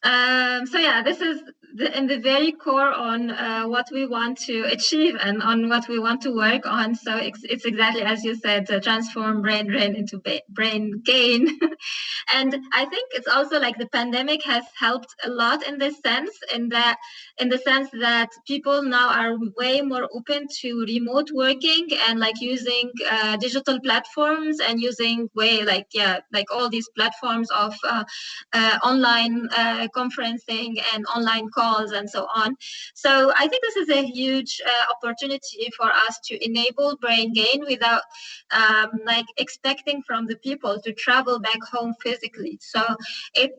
So yeah, this is in the very core on what we want to achieve and on what we want to work on. So it's exactly as you said, transform brain drain into brain gain. And I think it's also like the pandemic has helped a lot in this sense, in the sense that people now are way more open to remote working and like using digital platforms and using like all these platforms of online conferencing and online calls and so on. So I think this is a huge opportunity for us to enable brain gain without like expecting from the people to travel back home physically. So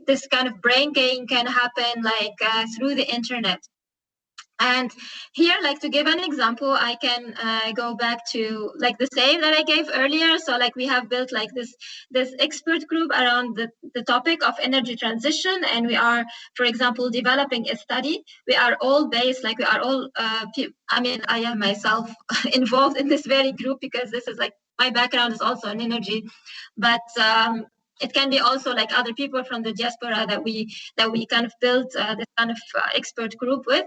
this kind of brain gain can happen like through the internet. And here, like to give an example, I can go back to like the same that I gave earlier. So like we have built like this expert group around the topic of energy transition. And we are, for example, developing a study. We are all based, like we are all, I mean, I am myself involved in this very group because this is like, my background is also in energy, but it can be also like other people from the diaspora that we kind of built this kind of expert group with.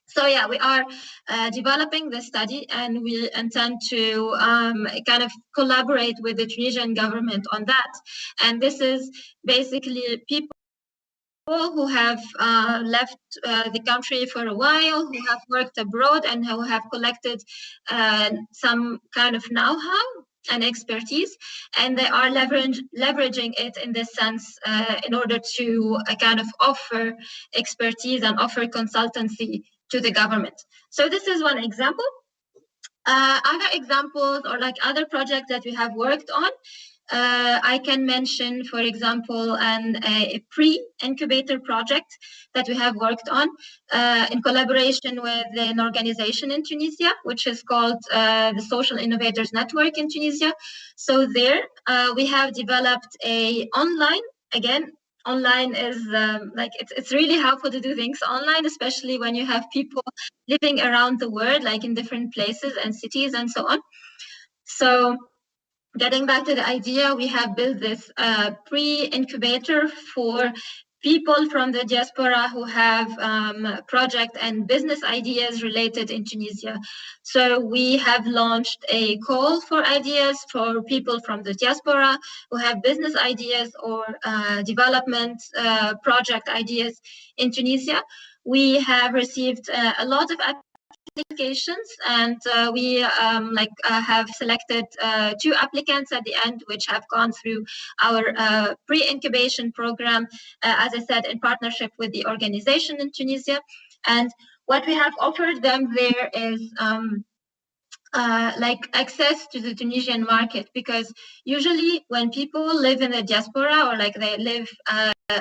So yeah, we are developing this study, and we intend to kind of collaborate with the Tunisian government on that. And this is basically people who have left the country for a while, who have worked abroad, and who have collected some kind of know-how and expertise, and they are leveraging it in this sense in order to kind of offer expertise and offer consultancy to the government. So this is one example. Other examples or like other projects that we have worked on, I can mention, for example, a pre-incubator project that we have worked on in collaboration with an organization in Tunisia, which is called the Social Innovators Network in Tunisia. So there we have developed a online is like it's really helpful to do things online, especially when you have people living around the world, like in different places and cities and so on. So getting back to the idea, we have built this pre-incubator for people from the diaspora who have project and business ideas related in Tunisia. So we have launched a call for ideas for people from the diaspora who have business ideas or development project ideas in Tunisia. We have received a lot of applications, and we have selected 2 applicants at the end, which have gone through our pre-incubation program, as I said, in partnership with the organization in Tunisia. And what we have offered them there is like access to the Tunisian market, because usually when people live in the diaspora or like they live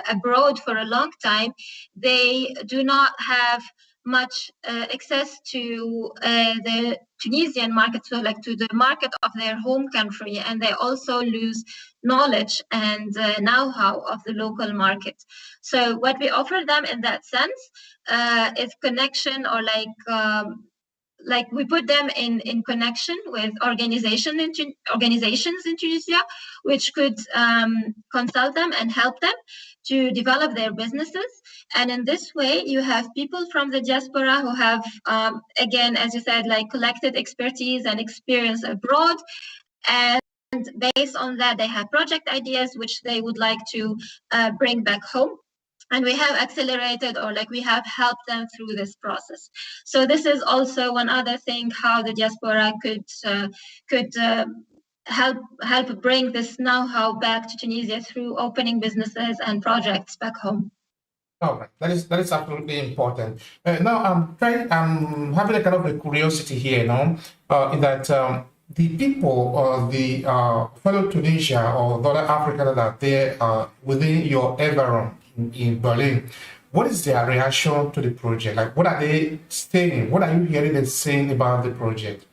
abroad for a long time, they do not have much access to the Tunisian market, so like to the market of their home country, and they also lose knowledge and know-how of the local market. So what we offer them in that sense is connection, or like we put them in connection with organizations in Tunisia, which could consult them and help them to develop their businesses. And in this way, you have people from the diaspora who have, again, as you said, like collected expertise and experience abroad. And based on that, they have project ideas which they would like to bring back home. And we have accelerated, or like we have helped them through this process. So this is also one other thing how the diaspora could help bring this know-how back to Tunisia through opening businesses and projects back home. All right, that is absolutely important. Now, I'm having a kind of a curiosity here, now, in that the people or the fellow Tunisia or the other Africans that are there within your environment in Berlin, what is their reaction to the project? Like, what are they saying? What are you hearing them saying about the project?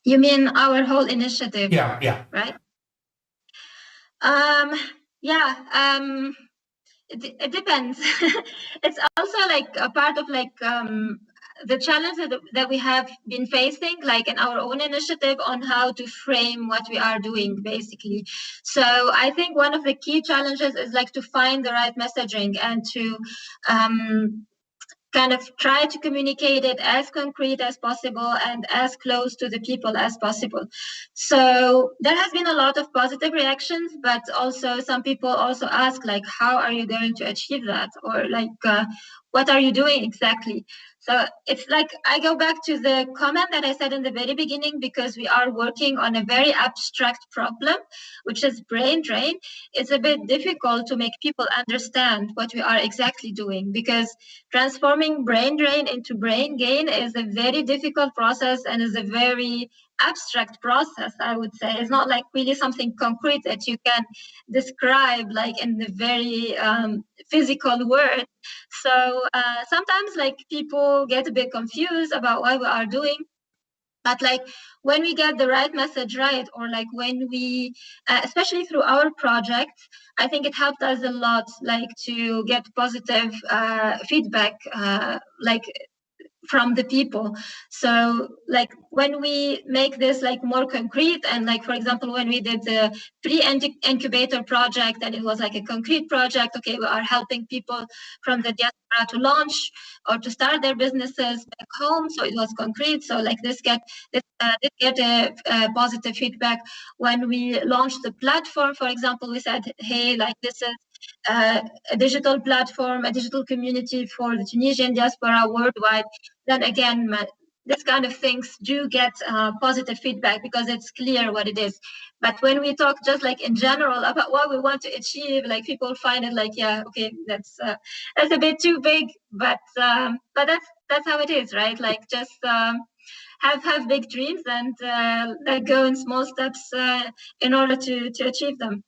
You mean our whole initiative? Yeah. Right? Yeah. It depends. It's also like a part of like the challenge that we have been facing, like in our own initiative, on how to frame what we are doing, basically. So I think one of the key challenges is like to find the right messaging and to kind of try to communicate it as concrete as possible and as close to the people as possible. So there has been a lot of positive reactions, but also some people also ask, like, how are you going to achieve that? Or like, what are you doing exactly? So it's like, I go back to the comment that I said in the very beginning, because we are working on a very abstract problem, which is brain drain. It's a bit difficult to make people understand what we are exactly doing, because transforming brain drain into brain gain is a very difficult process and is a very abstract process, I would say. It's not like really something concrete that you can describe like in the very physical word. So sometimes like people get a bit confused about what we are doing. But like when we get the right message right, or like when we, especially through our projects, I think it helped us a lot, like to get positive feedback, like from the people. So like when we make this like more concrete, and like for example when we did the pre-incubator project, and it was like a concrete project, okay, we are helping people from the diaspora to launch or to start their businesses back home, so it was concrete. So like this get a positive feedback. When we launched the platform, for example, we said, hey, like this is a digital platform, a digital community for the Tunisian diaspora worldwide, then again, this kind of things do get positive feedback because it's clear what it is. But when we talk just like in general about what we want to achieve, like people find it like, yeah, okay, that's a bit too big, but that's how it is, right? Like just have big dreams and like go in small steps in order to achieve them.